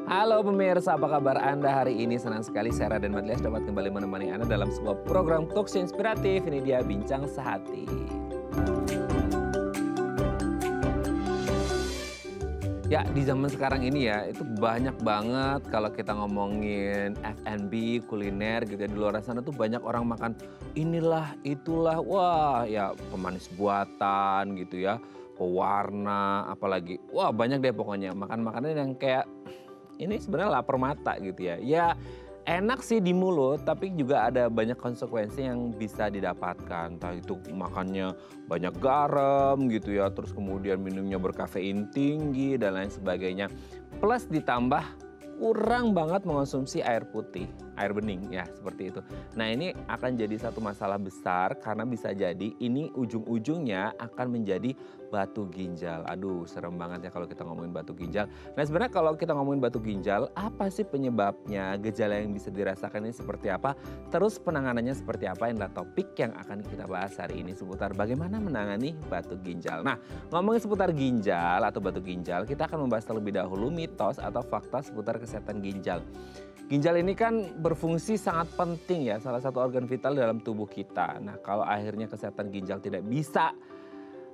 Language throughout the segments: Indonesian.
Halo pemirsa, apa kabar Anda hari ini? Senang sekali saya Raden Madlias dapat kembali menemani Anda dalam sebuah program talkshow inspiratif. Ini dia Bincang Sehati. Ya, di zaman sekarang ini ya, itu banyak banget kalau kita ngomongin F&B, kuliner gitu ya. Di luar sana tuh banyak orang makan inilah, itulah. Wah, ya pemanis buatan gitu ya, pewarna, apalagi. Wah, banyak deh pokoknya makan makanan yang kayak ini sebenarnya lapar mata gitu ya. Ya enak sih di mulut, tapi juga ada banyak konsekuensi yang bisa didapatkan. Entah itu makannya banyak garam gitu ya, terus kemudian minumnya berkafein tinggi dan lain sebagainya. Plus ditambah kurang banget mengonsumsi air putih, air bening ya seperti itu. Nah ini akan jadi satu masalah besar karena bisa jadi ini ujung-ujungnya akan menjadi batu ginjal. Aduh serem banget ya kalau kita ngomongin batu ginjal. Nah sebenarnya kalau kita ngomongin batu ginjal, apa sih penyebabnya, gejala yang bisa dirasakan ini seperti apa, terus penanganannya seperti apa, inilah topik yang akan kita bahas hari ini seputar bagaimana menangani batu ginjal. Nah ngomongin seputar ginjal atau batu ginjal, kita akan membahas terlebih dahulu mitos atau fakta seputar kesehatan ginjal. Ginjal ini kan berfungsi sangat penting ya, salah satu organ vital dalam tubuh kita. Nah kalau akhirnya kesehatan ginjal tidak bisa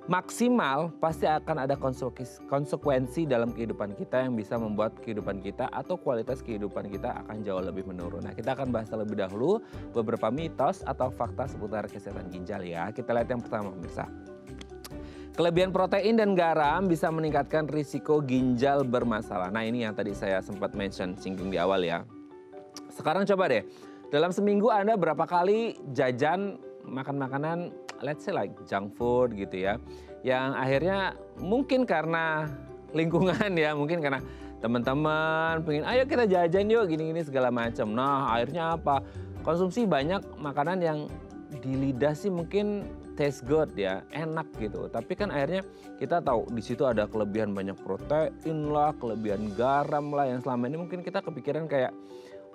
maksimal, pasti akan ada konsekuensi dalam kehidupan kita yang bisa membuat kehidupan kita atau kualitas kehidupan kita akan jauh lebih menurun. Nah kita akan bahas terlebih dahulu beberapa mitos atau fakta seputar kesehatan ginjal ya. Kita lihat yang pertama pemirsa. Kelebihan protein dan garam bisa meningkatkan risiko ginjal bermasalah. Nah ini yang tadi saya sempat singgung di awal ya. Sekarang coba deh, dalam seminggu Anda berapa kali jajan makan makanan let's say like junk food gitu ya. Yang akhirnya mungkin karena lingkungan ya, mungkin karena teman-teman pengen ayo kita jajan yuk gini-gini segala macam. Nah akhirnya apa? Konsumsi banyak makanan yang di lidah sih mungkin taste good ya, enak gitu. Tapi kan akhirnya kita tahu di situ ada kelebihan banyak protein lah, kelebihan garam lah yang selama ini mungkin kita kepikiran kayak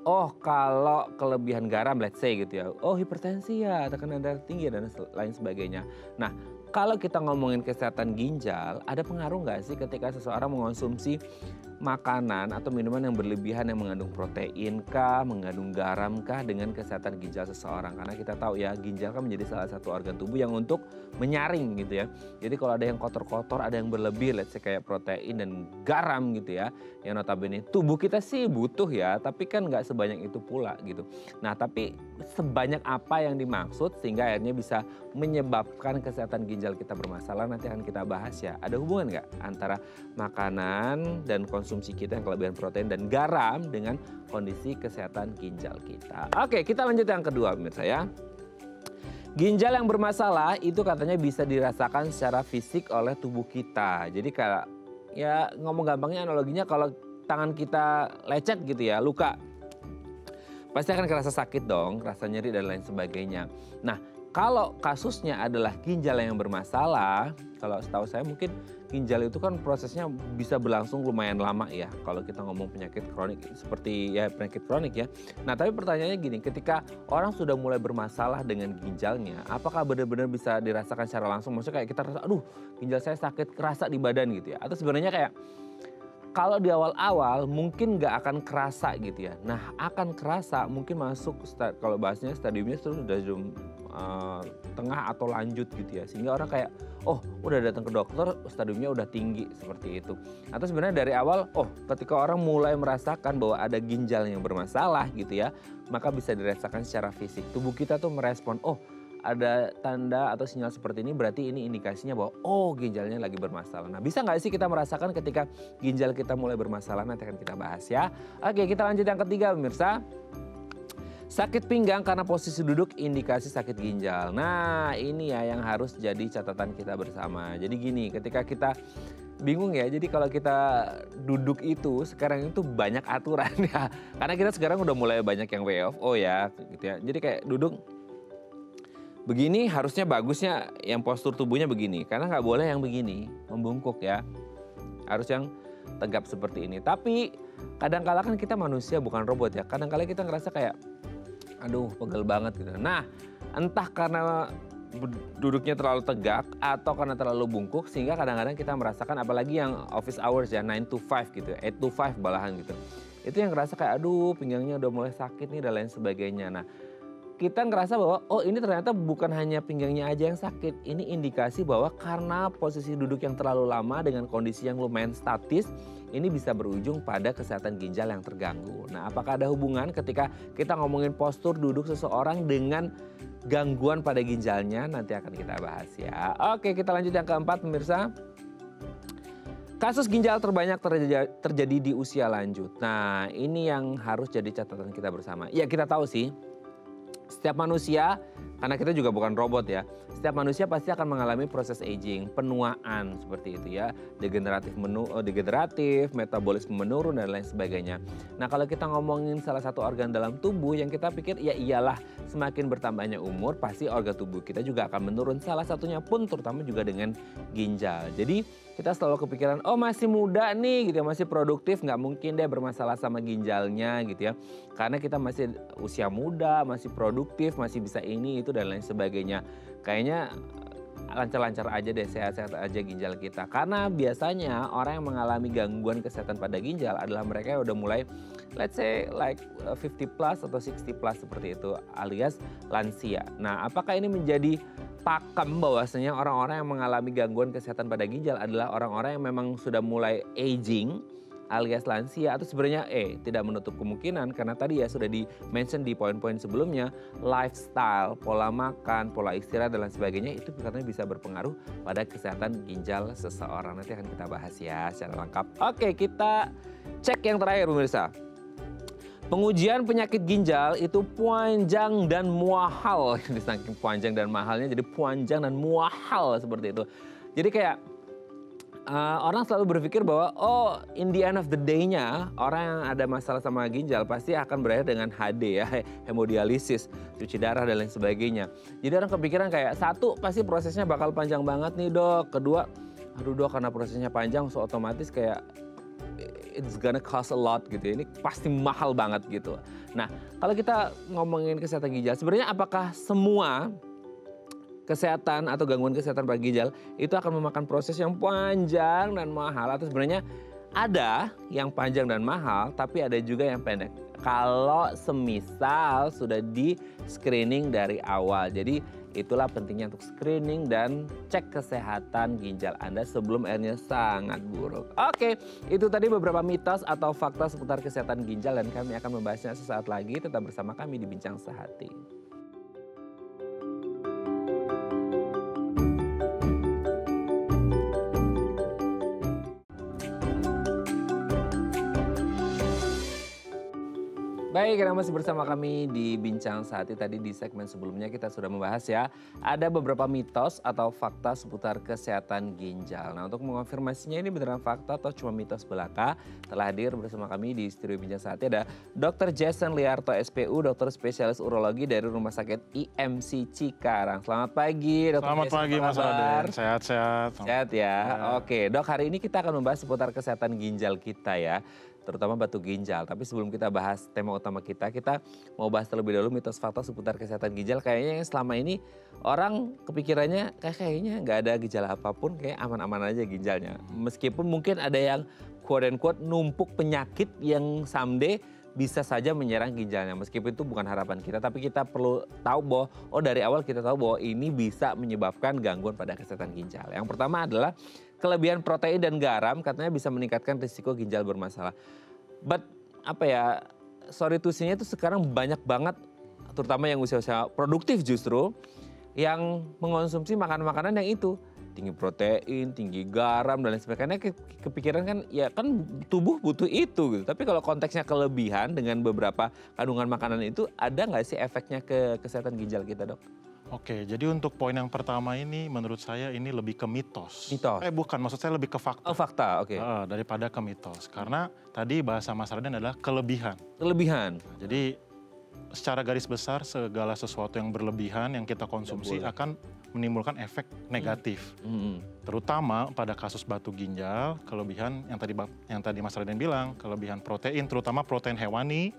oh kalau kelebihan garam let's say gitu ya, oh hipertensi ya, tekanan darah tinggi dan lain sebagainya. Nah kalau kita ngomongin kesehatan ginjal, ada pengaruh nggak sih ketika seseorang mengonsumsi makanan atau minuman yang berlebihan yang mengandung protein kah, mengandung garam kah dengan kesehatan ginjal seseorang? Karena kita tahu ya ginjal kan menjadi salah satu organ tubuh yang untuk menyaring gitu ya. Jadi kalau ada yang kotor-kotor, ada yang berlebih, let's say kayak protein dan garam gitu ya, yang notabene tubuh kita sih butuh ya, tapi kan nggak sebanyak itu pula gitu. Nah tapi sebanyak apa yang dimaksud sehingga akhirnya bisa menyebabkan kesehatan ginjal kita bermasalah, nanti akan kita bahas ya. Ada hubungan nggak antara makanan dan konsumsi kita yang kelebihan protein dan garam dengan kondisi kesehatan ginjal kita. Oke, kita lanjut yang kedua pemirsa ya. Ginjal yang bermasalah itu katanya bisa dirasakan secara fisik oleh tubuh kita. Jadi kayak ya ngomong gampangnya analoginya kalau tangan kita lecet gitu ya, luka. Pasti akan kerasa sakit dong, rasa nyeri dan lain sebagainya. Nah, kalau kasusnya adalah ginjal yang bermasalah, kalau setahu saya mungkin ginjal itu kan prosesnya bisa berlangsung lumayan lama ya. Kalau kita ngomong penyakit kronik seperti ya penyakit kronik ya. Nah tapi pertanyaannya gini, ketika orang sudah mulai bermasalah dengan ginjalnya, apakah benar-benar bisa dirasakan secara langsung? Maksudnya kayak kita rasa, aduh ginjal saya sakit, kerasa di badan gitu ya. Atau sebenarnya kayak kalau di awal-awal mungkin nggak akan kerasa gitu ya. Nah akan kerasa mungkin masuk kalau bahasnya stadiumnya sudah tengah atau lanjut gitu ya. Sehingga orang kayak oh udah datang ke dokter stadiumnya udah tinggi seperti itu. Atau sebenarnya dari awal oh ketika orang mulai merasakan bahwa ada ginjal yang bermasalah gitu ya. Maka bisa dirasakan secara fisik. Tubuh kita tuh merespon oh ada tanda atau sinyal seperti ini berarti ini indikasinya bahwa oh ginjalnya lagi bermasalah. Nah bisa nggak sih kita merasakan ketika ginjal kita mulai bermasalah? Nanti akan kita bahas ya. Oke kita lanjut yang ketiga pemirsa. Sakit pinggang karena posisi duduk indikasi sakit ginjal. Nah ini ya yang harus jadi catatan kita bersama. Jadi gini ketika kita bingung ya, jadi kalau kita duduk itu sekarang itu banyak aturan ya. Karena kita sekarang udah mulai banyak yang WFO ya gitu ya. Jadi kayak duduk begini harusnya bagusnya yang postur tubuhnya begini. Karena nggak boleh yang begini, membungkuk ya. Harus yang tegap seperti ini. Tapi kadang-kala kan kita manusia bukan robot ya. Kadang-kala kita ngerasa kayak aduh pegel banget gitu. Nah entah karena duduknya terlalu tegak atau karena terlalu bungkuk sehingga kadang-kadang kita merasakan apalagi yang office hours ya 9 to 5 gitu, 8 to 5 balahan gitu. itu yang ngerasa kayak aduh pinggangnya udah mulai sakit nih dan lain sebagainya. Nah, kita ngerasa bahwa oh ini ternyata bukan hanya pinggangnya aja yang sakit. Ini indikasi bahwa karena posisi duduk yang terlalu lama dengan kondisi yang lumayan statis, ini bisa berujung pada kesehatan ginjal yang terganggu. Nah, apakah ada hubungan ketika kita ngomongin postur duduk seseorang dengan gangguan pada ginjalnya? Nanti akan kita bahas ya. Oke, kita lanjut yang keempat pemirsa. Kasus ginjal terbanyak terjadi di usia lanjut. Nah, ini yang harus jadi catatan kita bersama. Ya, kita tahu sih, setiap manusia, karena kita juga bukan robot ya, setiap manusia pasti akan mengalami proses aging, penuaan seperti itu ya, degeneratif, metabolisme menurun dan lain sebagainya. Nah, kalau kita ngomongin salah satu organ dalam tubuh yang kita pikir ya iyalah semakin bertambahnya umur pasti organ tubuh kita juga akan menurun. Salah satunya pun terutama juga dengan ginjal. Jadi kita selalu kepikiran, oh masih muda nih gitu ya, masih produktif, nggak mungkin deh bermasalah sama ginjalnya gitu ya. Karena kita masih usia muda, masih produktif, masih bisa ini, itu dan lain sebagainya. Kayaknya lancar-lancar aja deh, sehat-sehat aja ginjal kita. Karena biasanya orang yang mengalami gangguan kesehatan pada ginjal adalah mereka yang udah mulai let's say like 50 plus atau 60 plus seperti itu alias lansia. Nah, apakah ini menjadi pakem bahwasanya orang-orang yang mengalami gangguan kesehatan pada ginjal adalah orang-orang yang memang sudah mulai aging alias lansia, atau sebenarnya tidak menutup kemungkinan karena tadi ya sudah di-mention di poin-poin sebelumnya, lifestyle, pola makan, pola istirahat dan lain sebagainya itu katanya bisa berpengaruh pada kesehatan ginjal seseorang. Nanti akan kita bahas ya secara lengkap. Oke, kita cek yang terakhir pemirsa. Pengujian penyakit ginjal itu panjang dan mahal. Saking panjang dan mahalnya jadi panjang dan mahal seperti itu. Jadi kayak orang selalu berpikir bahwa oh in the end of the day-nya orang yang ada masalah sama ginjal pasti akan berakhir dengan HD ya, hemodialisis, cuci darah dan lain sebagainya. Jadi orang kepikiran kayak satu pasti prosesnya bakal panjang banget nih dok. Kedua, aduh dok karena prosesnya panjang so otomatis kayak it's gonna cost a lot gitu ya. Ini pasti mahal banget gitu. Nah, kalau kita ngomongin kesehatan ginjal, sebenarnya apakah semua kesehatan atau gangguan kesehatan pada ginjal itu akan memakan proses yang panjang dan mahal, atau sebenarnya ada yang panjang dan mahal tapi ada juga yang pendek kalau semisal sudah di screening dari awal. Jadi itulah pentingnya untuk screening dan cek kesehatan ginjal Anda sebelum akhirnya sangat buruk. Oke, itu tadi beberapa mitos atau fakta seputar kesehatan ginjal dan kami akan membahasnya sesaat lagi. Tetap bersama kami di Bincang Sehati. Baik, karena masih bersama kami di Bincang Sehati. Tadi di segmen sebelumnya kita sudah membahas ya, ada beberapa mitos atau fakta seputar kesehatan ginjal. Nah, untuk mengonfirmasinya ini beneran fakta atau cuma mitos belaka, telah hadir bersama kami di studio Bincang Sehati ada Dr. Jason Liarto SPU, dokter spesialis urologi dari Rumah Sakit IMC Cikarang. Selamat pagi, Dr. Selamat pagi Mas Raden, sehat-sehat. Sehat ya. Oke, dok, hari ini kita akan membahas seputar kesehatan ginjal kita ya, terutama batu ginjal. Tapi sebelum kita bahas tema utama kita mau bahas terlebih dahulu mitos fakta seputar kesehatan ginjal. Kayaknya yang selama ini orang kepikirannya kayaknya nggak ada gejala apapun, kayak aman-aman aja ginjalnya. Meskipun mungkin ada yang quote and quote numpuk penyakit yang someday bisa saja menyerang ginjalnya. Meskipun itu bukan harapan kita, tapi kita perlu tahu bahwa dari awal kita tahu bahwa ini bisa menyebabkan gangguan pada kesehatan ginjal. Yang pertama adalah kelebihan protein dan garam katanya bisa meningkatkan risiko ginjal bermasalah. But sorry to say-nya itu sekarang banyak banget, terutama yang usia-usia produktif justru, yang mengonsumsi makanan-makanan yang itu tinggi protein, tinggi garam dan lain sebagainya. Kepikiran kan ya kan tubuh butuh itu gitu. Tapi kalau konteksnya kelebihan dengan beberapa kandungan makanan itu, ada nggak sih efeknya ke kesehatan ginjal kita, dok? Oke, jadi untuk poin yang pertama ini menurut saya ini lebih ke mitos. Mitos? Bukan, maksud saya lebih ke fakta. Oh, fakta, oke. Daripada ke mitos. Karena tadi bahasa Mas Raden adalah kelebihan. Kelebihan? Jadi secara garis besar segala sesuatu yang berlebihan yang kita konsumsi akan menimbulkan efek negatif. Terutama pada kasus batu ginjal, kelebihan yang tadi Mas Raden bilang, kelebihan protein, terutama protein hewani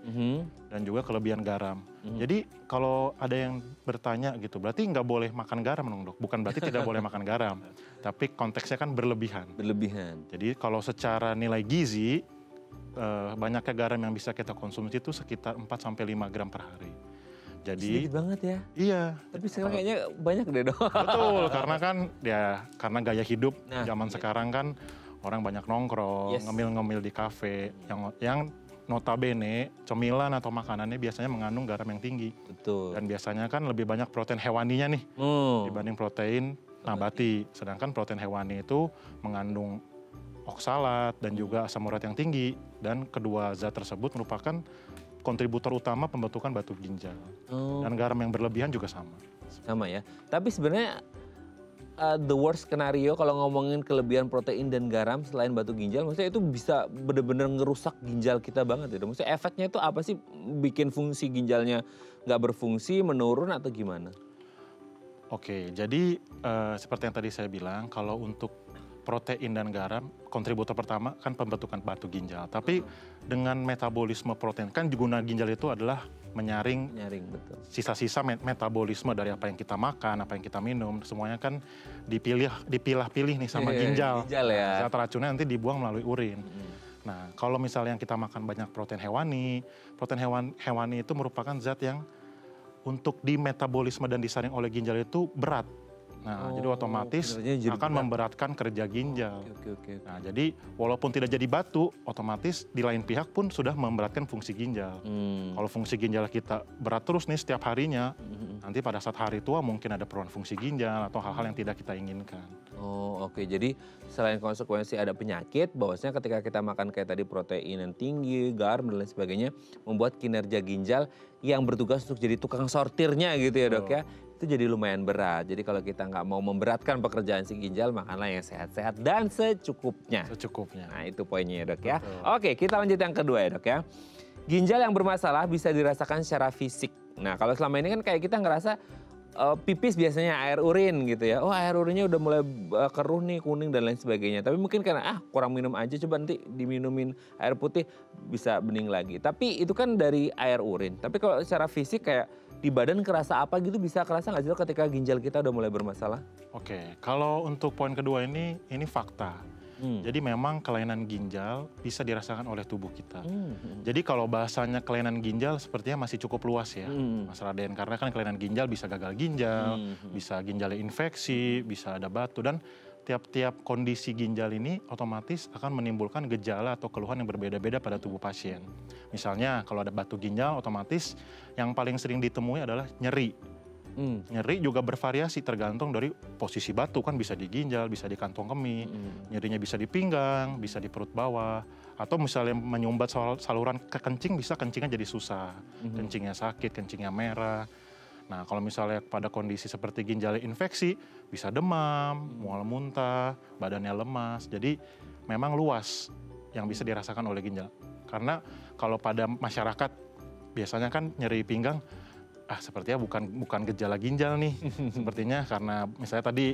dan juga kelebihan garam. Jadi kalau ada yang bertanya gitu, berarti nggak boleh makan garam dong, dok? Bukan berarti tidak boleh makan garam, tapi konteksnya kan berlebihan. Berlebihan. Jadi kalau secara nilai gizi, banyaknya garam yang bisa kita konsumsi itu sekitar 4-5 gram per hari. Jadi sedikit banget ya. Iya. Tapi sekarang kayaknya banyak deh dong. Betul, karena kan ya karena gaya hidup zaman sekarang kan orang banyak nongkrong, ngemil-ngemil di kafe yang notabene cemilan atau makanannya biasanya mengandung garam yang tinggi. Betul. Dan biasanya kan lebih banyak protein hewaninya nih dibanding protein nabati. Sedangkan protein hewani itu mengandung oksalat dan juga asam urat yang tinggi. Dan kedua zat tersebut merupakan kontributor utama pembentukan batu ginjal. Dan garam yang berlebihan juga sama. Sama ya. Tapi sebenarnya the worst skenario kalau ngomongin kelebihan protein dan garam selain batu ginjal, maksudnya itu bisa benar-benar ngerusak ginjal kita banget ya. Maksudnya efeknya itu apa sih, bikin fungsi ginjalnya nggak berfungsi, menurun atau gimana? Oke, jadi seperti yang tadi saya bilang, kalau untuk protein dan garam, kontributor pertama kan pembentukan batu ginjal. Tapi dengan metabolisme protein, kan guna ginjal itu adalah menyaring betul. Sisa-sisa metabolisme dari apa yang kita makan, apa yang kita minum, semuanya kan dipilah-pilih nih sama ginjal. Ginjal ya. Zat racunnya nanti dibuang melalui urin. Nah, kalau misalnya yang kita makan banyak protein hewani itu merupakan zat yang untuk di metabolisme dan disaring oleh ginjal itu berat. Nah, jadi otomatis akan memberatkan kerja ginjal. Oke. Nah, jadi walaupun tidak jadi batu, otomatis di lain pihak pun sudah memberatkan fungsi ginjal. Kalau fungsi ginjal kita berat terus nih setiap harinya, nanti pada saat hari tua mungkin ada penurunan fungsi ginjal atau hal-hal yang tidak kita inginkan. Oh, oke. Jadi selain konsekuensi ada penyakit, bahwasanya ketika kita makan kayak tadi protein yang tinggi, garam dan lain sebagainya, membuat kinerja ginjal yang bertugas untuk jadi tukang sortirnya gitu ya dok ya, itu jadi lumayan berat. Jadi kalau kita nggak mau memberatkan pekerjaan si ginjal, makanlah yang sehat-sehat dan secukupnya. Nah itu poinnya ya dok ya. Oke, kita lanjut yang kedua ya dok ya. Ginjal yang bermasalah bisa dirasakan secara fisik. Nah kalau selama ini kan kayak kita ngerasa pipis biasanya air urin gitu ya. Oh air urinnya udah mulai keruh nih, kuning dan lain sebagainya. Tapi mungkin karena kurang minum aja, coba nanti diminumin air putih bisa bening lagi. Tapi itu kan dari air urin. Tapi kalau secara fisik kayak di badan kerasa apa gitu, bisa kerasa nggak sih ketika ginjal kita udah mulai bermasalah? Oke, kalau untuk poin kedua ini fakta. Jadi memang kelainan ginjal bisa dirasakan oleh tubuh kita. Jadi kalau bahasanya kelainan ginjal sepertinya masih cukup luas ya, Mas Raden. Karena kan kelainan ginjal bisa gagal ginjal, bisa ginjalnya infeksi, bisa ada batu. Dan tiap-tiap kondisi ginjal ini otomatis akan menimbulkan gejala atau keluhan yang berbeda-beda pada tubuh pasien. Misalnya kalau ada batu ginjal, otomatis yang paling sering ditemui adalah nyeri. Nyeri juga bervariasi tergantung dari posisi batu, kan bisa di ginjal, bisa di kantong kemih, nyerinya bisa di pinggang, bisa di perut bawah, atau misalnya menyumbat saluran ke kencing, bisa kencingnya jadi susah, kencingnya sakit, kencingnya merah. Nah kalau misalnya pada kondisi seperti ginjal infeksi, bisa demam, mual muntah, badannya lemas. Jadi memang luas yang bisa dirasakan oleh ginjal. Karena kalau pada masyarakat biasanya kan nyeri pinggang, sepertinya bukan gejala ginjal nih. Sepertinya karena misalnya tadi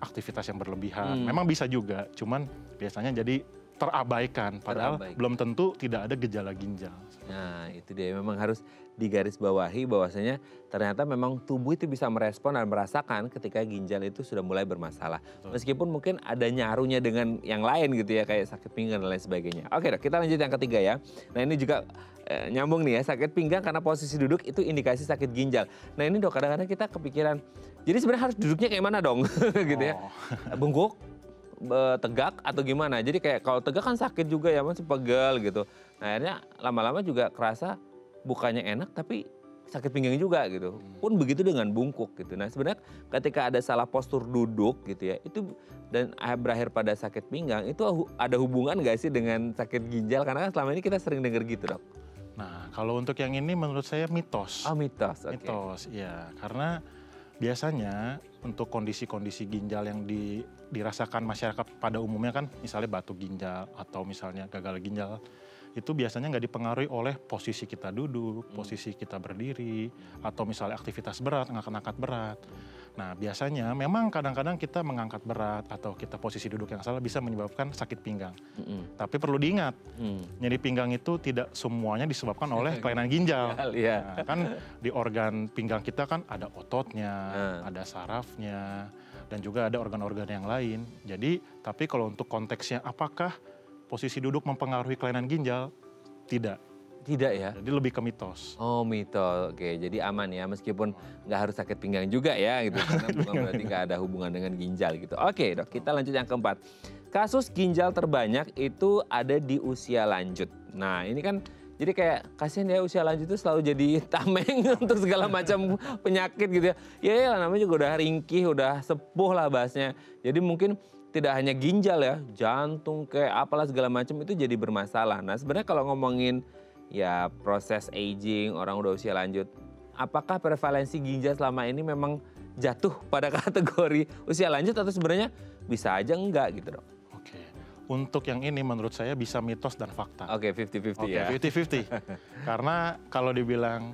aktivitas yang berlebihan. Memang bisa juga, cuman biasanya jadi terabaikan. Padahal belum tentu tidak ada gejala ginjal. Nah itu dia, memang harus digarisbawahi bahwasanya ternyata memang tubuh itu bisa merespon dan merasakan ketika ginjal itu sudah mulai bermasalah. Meskipun mungkin ada nyarunya dengan yang lain gitu ya, kayak sakit pinggang dan lain sebagainya. Oke dok, kita lanjut yang ketiga ya. Nah ini juga nyambung nih ya, sakit pinggang karena posisi duduk itu indikasi sakit ginjal. Nah ini dok, kadang-kadang kita kepikiran, jadi sebenarnya harus duduknya kayak mana dong gitu ya. Bungkuk, tegak atau gimana? Jadi kayak kalau tegak kan sakit juga ya, masih pegel gitu. Nah akhirnya lama-lama juga kerasa bukannya enak tapi sakit pinggang juga gitu. Pun begitu dengan bungkuk gitu. Nah sebenarnya ketika ada salah postur duduk gitu ya, itu dan berakhir pada sakit pinggang, itu ada hubungan gak sih dengan sakit ginjal? Karena kan selama ini kita sering dengar gitu dok. Nah kalau untuk yang ini menurut saya mitos. Mitos, oke. Mitos, ya. Karena biasanya untuk kondisi-kondisi ginjal yang dirasakan masyarakat pada umumnya kan, misalnya batu ginjal atau misalnya gagal ginjal, itu biasanya nggak dipengaruhi oleh posisi kita duduk, posisi kita berdiri, atau misalnya aktivitas berat, ngangkat-ngangkat berat. Nah biasanya memang kadang-kadang kita mengangkat berat atau kita posisi duduk yang salah bisa menyebabkan sakit pinggang. Tapi perlu diingat, nyeri pinggang itu tidak semuanya disebabkan oleh kelainan ginjal. Nah, kan di organ pinggang kita kan ada ototnya, ada sarafnya, dan juga ada organ-organ yang lain. Jadi tapi kalau untuk konteksnya apakah posisi duduk mempengaruhi kelainan ginjal? Tidak. Tidak ya? Jadi lebih ke mitos. Oh mitos, oke. Jadi aman ya, meskipun nggak harus sakit pinggang juga ya gitu. Karena bukan berarti nggak ada hubungan dengan ginjal gitu. Oke dok, kita lanjut yang keempat. Kasus ginjal terbanyak itu ada di usia lanjut. Nah ini kan jadi kayak kasihan ya usia lanjut itu selalu jadi tameng untuk segala macam penyakit gitu ya. Ya namanya juga udah ringkih, udah sepuh lah bahasnya. Jadi mungkin tidak hanya ginjal ya, jantung kayak apalah segala macam itu jadi bermasalah. Nah sebenarnya kalau ngomongin ya proses aging, orang udah usia lanjut, apakah prevalensi ginjal selama ini memang jatuh pada kategori usia lanjut atau sebenarnya bisa aja enggak gitu dok? Oke, untuk yang ini menurut saya bisa mitos dan fakta. Oke, 50-50 ya. 50-50. Karena kalau dibilang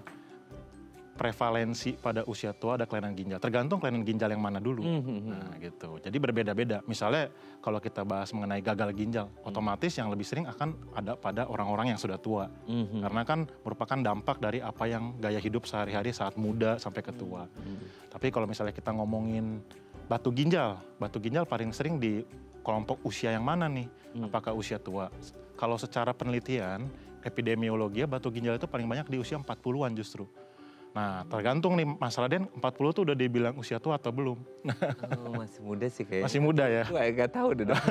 prevalensi pada usia tua ada kelainan ginjal, tergantung kelainan ginjal yang mana dulu. Nah gitu, jadi berbeda-beda. Misalnya kalau kita bahas mengenai gagal ginjal, otomatis yang lebih sering akan ada pada orang-orang yang sudah tua. Karena kan merupakan dampak dari apa yang gaya hidup sehari-hari saat muda sampai ke tua. Tapi kalau misalnya kita ngomongin batu ginjal paling sering di kelompok usia yang mana nih? Apakah usia tua? Kalau secara penelitian, epidemiologi batu ginjal itu paling banyak di usia 40-an justru. Nah tergantung nih Mas Raden 40 tuh udah dibilang usia tua atau belum. Oh, masih muda sih kayaknya. Masih muda ya. Gue gak tahu deh dok.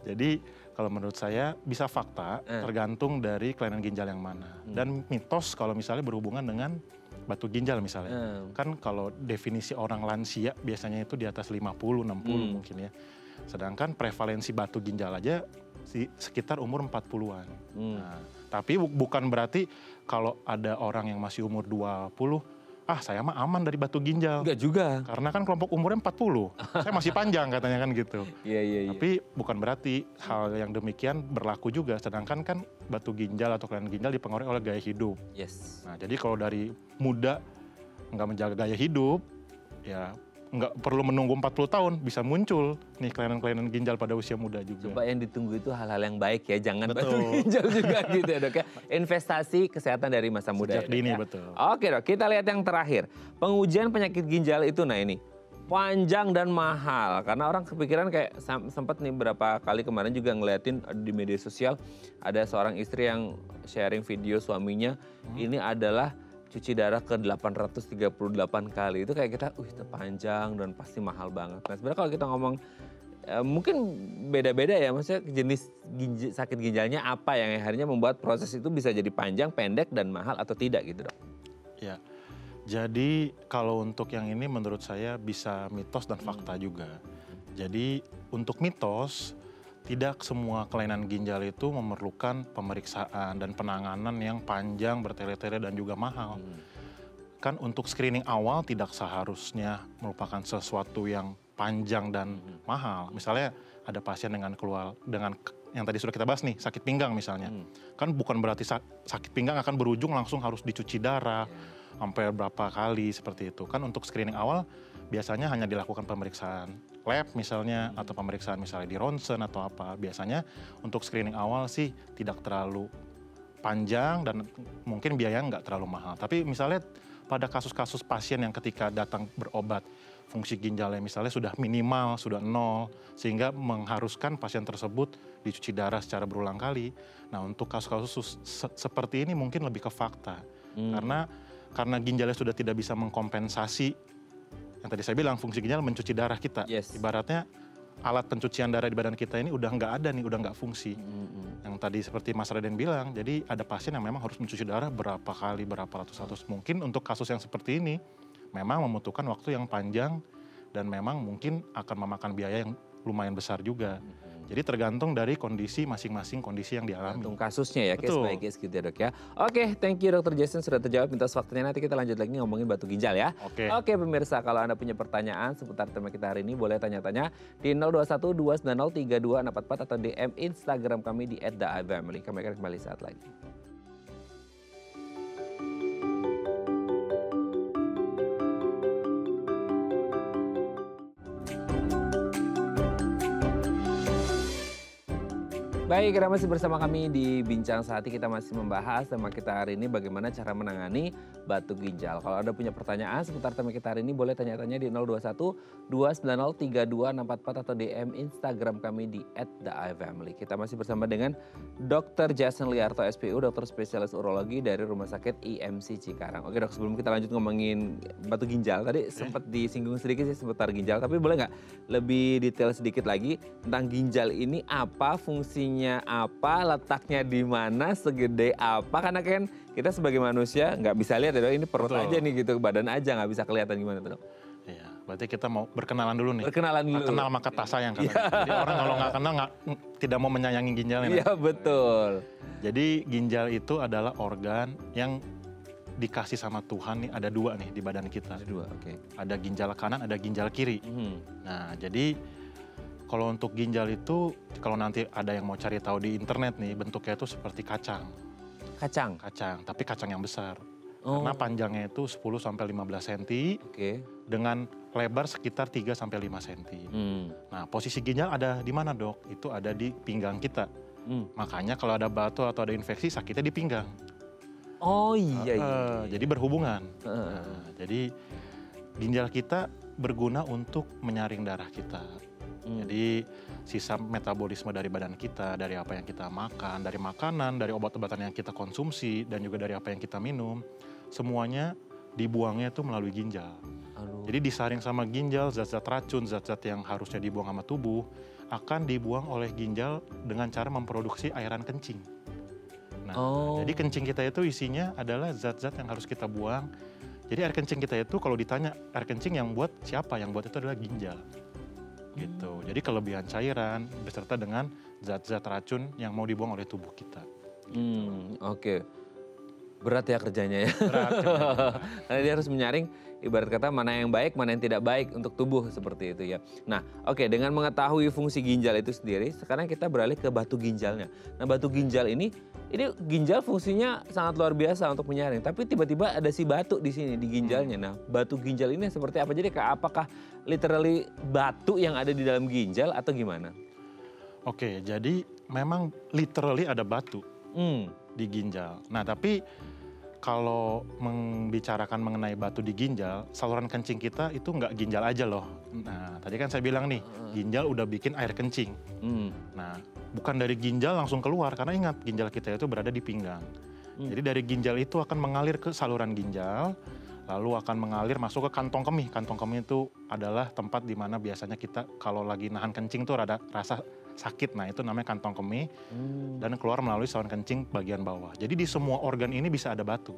Jadi kalau menurut saya bisa fakta tergantung dari kelainan ginjal yang mana. Dan mitos kalau misalnya berhubungan dengan batu ginjal misalnya. Kan kalau definisi orang lansia biasanya itu di atas 50, 60 mungkin ya. Sedangkan prevalensi batu ginjal aja sekitar umur 40-an. Nah, tapi bukan berarti kalau ada orang yang masih umur 20, saya mah aman dari batu ginjal. Enggak juga. Karena kan kelompok umurnya 40, saya masih panjang katanya kan gitu. Iya. Tapi bukan berarti hal yang demikian berlaku juga. Sedangkan kan batu ginjal atau kelainan ginjal dipengaruhi oleh gaya hidup. Yes. Nah jadi kalau dari muda nggak menjaga gaya hidup, ya nggak perlu menunggu 40 tahun, bisa muncul nih kelainan-kelainan ginjal pada usia muda juga. Coba yang ditunggu itu hal-hal yang baik ya, jangan Betul. batu ginjal juga gitu ya dok ya. Investasi kesehatan dari masa muda Sejak ya, dok, dini, ya. betul. Oke dok, kita lihat yang terakhir. Pengujian penyakit ginjal itu, nah ini panjang dan mahal. Karena orang kepikiran kayak sempat nih berapa kali kemarin juga ngeliatin di media sosial. Ada seorang istri yang sharing video suaminya, ini adalah cuci darah ke 838 kali. Itu kayak kita, itu panjang dan pasti mahal banget. Nah sebenarnya kalau kita ngomong, mungkin beda-beda ya, maksudnya jenis sakit ginjalnya apa yang akhirnya membuat proses itu bisa jadi panjang, pendek, dan mahal atau tidak gitu dok? Ya, jadi kalau untuk yang ini menurut saya bisa mitos dan fakta juga. Jadi untuk mitos, tidak semua kelainan ginjal itu memerlukan pemeriksaan dan penanganan yang panjang, bertele-tele dan juga mahal. Kan untuk screening awal tidak seharusnya merupakan sesuatu yang panjang dan mahal. Misalnya ada pasien dengan yang tadi sudah kita bahas nih, sakit pinggang misalnya. Kan bukan berarti sakit pinggang akan berujung langsung harus dicuci darah sampai berapa kali seperti itu. Kan untuk screening awal biasanya hanya dilakukan pemeriksaan lab misalnya atau pemeriksaan misalnya di ronsen atau apa. Biasanya untuk screening awal sih tidak terlalu panjang dan mungkin biayanya nggak terlalu mahal. Tapi misalnya pada kasus-kasus pasien yang ketika datang berobat fungsi ginjalnya misalnya sudah minimal, sudah 0 sehingga mengharuskan pasien tersebut dicuci darah secara berulang kali. Nah untuk kasus-kasus seperti ini mungkin lebih ke fakta. Karena ginjalnya sudah tidak bisa mengkompensasi yang tadi saya bilang fungsi ginjal mencuci darah kita. Ibaratnya alat pencucian darah di badan kita ini udah nggak ada nih, udah nggak fungsi. Yang tadi seperti Mas Raden bilang, jadi ada pasien yang memang harus mencuci darah berapa kali, berapa ratus. Mungkin untuk kasus yang seperti ini memang membutuhkan waktu yang panjang dan memang mungkin akan memakan biaya yang lumayan besar juga. Jadi tergantung dari kondisi masing-masing kondisi yang dialami. Tergantung kasusnya ya, case by case gitu ya dok ya. Oke, thank you Dr. Jason sudah terjawab mitos faktanya. Nanti kita lanjut lagi ngomongin batu ginjal ya. Oke pemirsa, kalau Anda punya pertanyaan seputar tema kita hari ini boleh tanya-tanya di 021 290 3244 atau DM Instagram kami di @theifamily. Kami akan kembali saat lagi. Baik, Anda masih bersama kami di Bincang Sehati. Kita masih membahas tema kita hari ini bagaimana cara menangani batu ginjal. Kalau Anda punya pertanyaan seputar tema kita hari ini boleh tanya-tanya di 021 290 3244 atau DM Instagram kami di @theifamily. Kita masih bersama dengan Dr. Jason Liarto SPU, dokter spesialis urologi dari Rumah Sakit IMC Cikarang. Oke dok, sebelum kita lanjut ngomongin batu ginjal, tadi sempat disinggung sedikit sih seputar ginjal, tapi boleh nggak lebih detail sedikit lagi tentang ginjal ini, apa fungsinya, apa letaknya di mana, segede apa? Karena kan kita sebagai manusia nggak bisa lihat ya dok, ini perut aja nih gitu, badan aja nggak bisa kelihatan gimana tuh dok. Iya, berarti kita mau berkenalan dulu nih. Berkenalan dulu. Kenal maka tak sayang katanya. Jadi orang kalau nggak kenal tidak mau menyayangi ginjalnya. Iya betul. Jadi ginjal itu adalah organ yang dikasih sama Tuhan nih, ada dua nih di badan kita. Ada dua, oke. Ada ginjal kanan, ada ginjal kiri. Nah, jadi kalau untuk ginjal itu, kalau nanti ada yang mau cari tahu di internet nih, bentuknya itu seperti kacang. Kacang? Kacang, tapi kacang yang besar. Oh. Karena panjangnya itu 10-15 cm, Oke. dengan lebar sekitar 3-5 cm. Nah, posisi ginjal ada di mana dok? Itu ada di pinggang kita. Makanya kalau ada batu atau ada infeksi, sakitnya di pinggang. Oh iya. Jadi berhubungan. Jadi ginjal kita berguna untuk menyaring darah kita. Jadi sisa metabolisme dari badan kita, dari apa yang kita makan, dari makanan, dari obat-obatan yang kita konsumsi, dan juga dari apa yang kita minum, semuanya dibuangnya itu melalui ginjal. Jadi disaring sama ginjal, zat-zat racun, zat-zat yang harusnya dibuang sama tubuh, akan dibuang oleh ginjal dengan cara memproduksi airan kencing. Nah, jadi kencing kita itu isinya adalah zat-zat yang harus kita buang. Jadi air kencing kita itu kalau ditanya air kencing yang buat siapa? Yang buat itu adalah ginjal. Gitu. Jadi kelebihan cairan beserta dengan zat-zat racun yang mau dibuang oleh tubuh kita. Oke. Berat ya kerjanya ya. Berat. Karena dia harus menyaring ibarat kata mana yang baik, mana yang tidak baik untuk tubuh seperti itu ya. Nah, oke, dengan mengetahui fungsi ginjal itu sendiri, sekarang kita beralih ke batu ginjalnya. Nah, batu ginjal ini ginjal fungsinya sangat luar biasa untuk menyaring, tapi tiba-tiba ada si batu di sini di ginjalnya. Nah, batu ginjal ini seperti apa? Jadi apakah literally batu yang ada di dalam ginjal atau gimana? Oke, jadi memang literally ada batu di ginjal. Nah, tapi kalau membicarakan mengenai batu di ginjal, saluran kencing kita itu nggak ginjal aja loh. Nah, tadi kan saya bilang nih, ginjal udah bikin air kencing. Nah, bukan dari ginjal langsung keluar, karena ingat ginjal kita itu berada di pinggang. Jadi dari ginjal itu akan mengalir ke saluran ginjal, lalu akan mengalir masuk ke kantong kemih. Kantong kemih itu adalah tempat di mana biasanya kita kalau lagi nahan kencing tuh ada rasa sakit. Nah, itu namanya kantong kemih, dan keluar melalui saluran kencing bagian bawah. Jadi di semua organ ini bisa ada batu.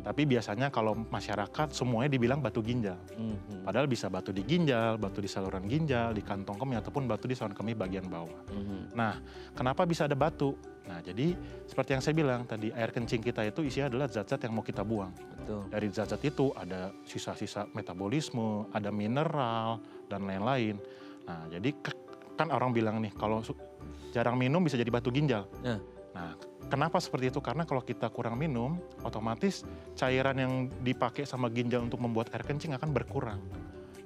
Tapi biasanya kalau masyarakat semuanya dibilang batu ginjal. Padahal bisa batu di ginjal, batu di saluran ginjal, di kantong kemih, ataupun batu di saluran kemih bagian bawah. Nah, kenapa bisa ada batu? Nah, jadi seperti yang saya bilang tadi, air kencing kita itu isinya adalah zat-zat yang mau kita buang. Betul. Dari zat-zat itu ada sisa-sisa metabolisme, ada mineral, dan lain-lain. Nah, jadi kan orang bilang nih, kalau jarang minum bisa jadi batu ginjal. Nah, kenapa seperti itu? Karena kalau kita kurang minum, otomatis cairan yang dipakai sama ginjal untuk membuat air kencing akan berkurang.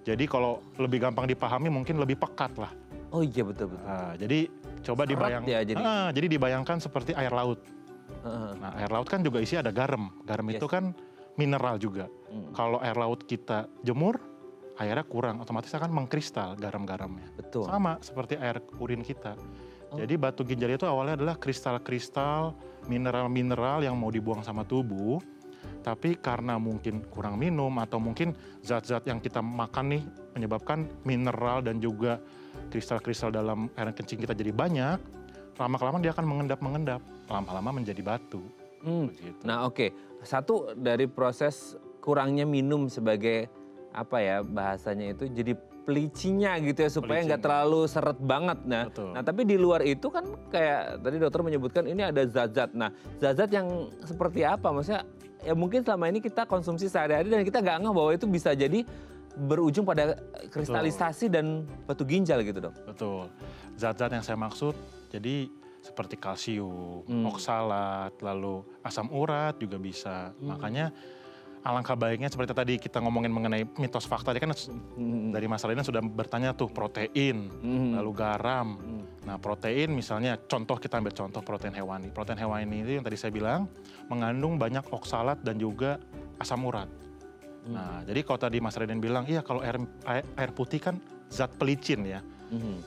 Jadi kalau lebih gampang dipahami mungkin lebih pekat lah. Oh iya betul. Jadi coba dibayangkan. Ya, jadi dibayangkan seperti air laut. Nah, air laut kan juga isi ada garam. Garam itu kan mineral juga. Kalau air laut kita jemur, airnya kurang, otomatis akan mengkristal garam-garamnya. Betul. Sama seperti air urin kita. Jadi batu ginjal itu awalnya adalah kristal-kristal, mineral-mineral yang mau dibuang sama tubuh. Tapi karena mungkin kurang minum atau mungkin zat-zat yang kita makan nih menyebabkan mineral dan juga kristal-kristal dalam air kencing kita jadi banyak, lama-kelamaan dia akan mengendap-mengendap, lama-lama menjadi batu. Begitu. Nah oke, satu dari proses kurangnya minum sebagai apa ya bahasanya itu jadi pelicinya gitu ya supaya nggak terlalu seret banget. Nah, tapi di luar itu kan kayak tadi dokter menyebutkan ini ada zat-zat. Nah, zat-zat yang seperti apa? Maksudnya ya mungkin selama ini kita konsumsi sehari-hari dan kita nggak ngeh bahwa itu bisa jadi berujung pada kristalisasi dan batu ginjal gitu dok. Betul. Zat-zat yang saya maksud jadi seperti kalsium, oksalat, lalu asam urat juga bisa. Makanya alangkah baiknya seperti tadi kita ngomongin mengenai mitos fakta, tadi kan dari Mas Raden sudah bertanya tuh protein, lalu garam. Nah protein misalnya, contoh kita ambil contoh protein hewani. Protein hewani itu yang tadi saya bilang mengandung banyak oksalat dan juga asam urat. Nah jadi kalau tadi Mas Raden bilang, iya kalau air putih kan zat pelicin ya.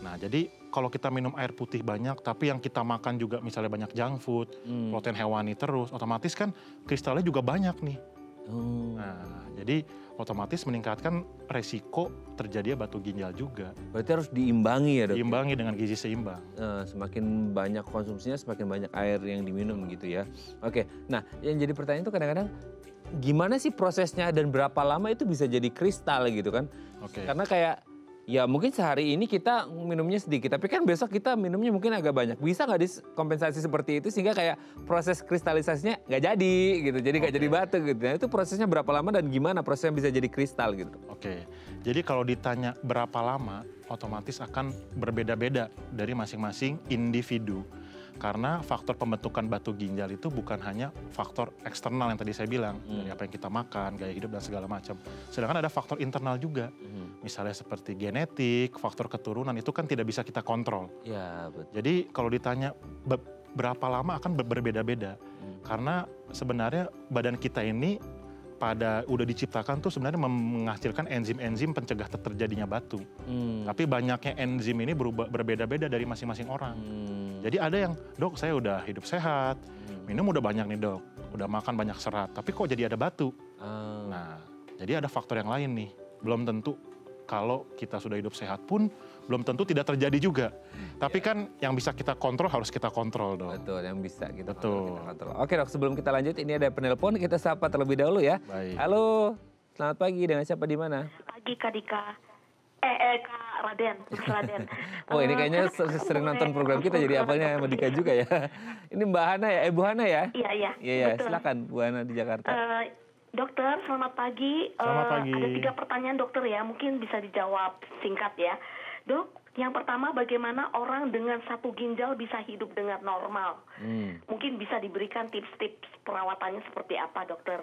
Nah jadi kalau kita minum air putih banyak, tapi yang kita makan juga misalnya banyak junk food, protein hewani terus, otomatis kan kristalnya juga banyak nih. Nah, jadi otomatis meningkatkan resiko terjadi batu ginjal juga. Berarti harus diimbangi ya, Dok? Diimbangi dengan gizi seimbang. Semakin banyak konsumsinya, semakin banyak air yang diminum gitu ya. Oke, nah yang jadi pertanyaan itu kadang-kadang gimana sih prosesnya dan berapa lama itu bisa jadi kristal gitu kan? Karena kayak ya mungkin sehari ini kita minumnya sedikit, tapi kan besok kita minumnya mungkin agak banyak. Bisa nggak dikompensasi seperti itu sehingga kayak proses kristalisasinya nggak jadi gitu, jadi nggak jadi batu gitu. Nah itu prosesnya berapa lama dan gimana prosesnya bisa jadi kristal gitu? Jadi kalau ditanya berapa lama, otomatis akan berbeda-beda dari masing-masing individu. Karena faktor pembentukan batu ginjal itu bukan hanya faktor eksternal yang tadi saya bilang, dari apa yang kita makan, gaya hidup dan segala macam. Sedangkan ada faktor internal juga, misalnya seperti genetik, faktor keturunan itu kan tidak bisa kita kontrol. Ya, betul. Jadi kalau ditanya berapa lama akan berbeda-beda, karena sebenarnya badan kita ini udah diciptakan tuh sebenarnya menghasilkan enzim-enzim pencegah terjadinya batu. Tapi banyaknya enzim ini berbeda-beda dari masing-masing orang. Jadi ada yang, dok saya udah hidup sehat, minum udah banyak nih dok, udah makan banyak serat, tapi kok jadi ada batu? Nah, jadi ada faktor yang lain nih. Belum tentu kalau kita sudah hidup sehat pun, belum tentu tidak terjadi juga. Tapi kan yang bisa kita kontrol harus kita kontrol dong. Betul, yang bisa kita kontrol. Oke dok, sebelum kita lanjut ini ada penelpon, kita sapa terlebih dahulu ya. Baik. Halo, selamat pagi, dengan siapa di mana? Pagi Kak Dika. Kak Raden, Mas Raden. Oh ini kayaknya sering nonton program kita jadi apalnya sama Dika juga ya. Ini Mbak Hana ya, Bu Hana ya? Iya. Iya, silakan Bu Hana di Jakarta. Dokter, selamat pagi. Selamat pagi. Ada 3 pertanyaan dokter ya, mungkin bisa dijawab singkat ya. Dok, yang pertama bagaimana orang dengan 1 ginjal bisa hidup dengan normal? Mungkin bisa diberikan tips-tips perawatannya seperti apa dokter?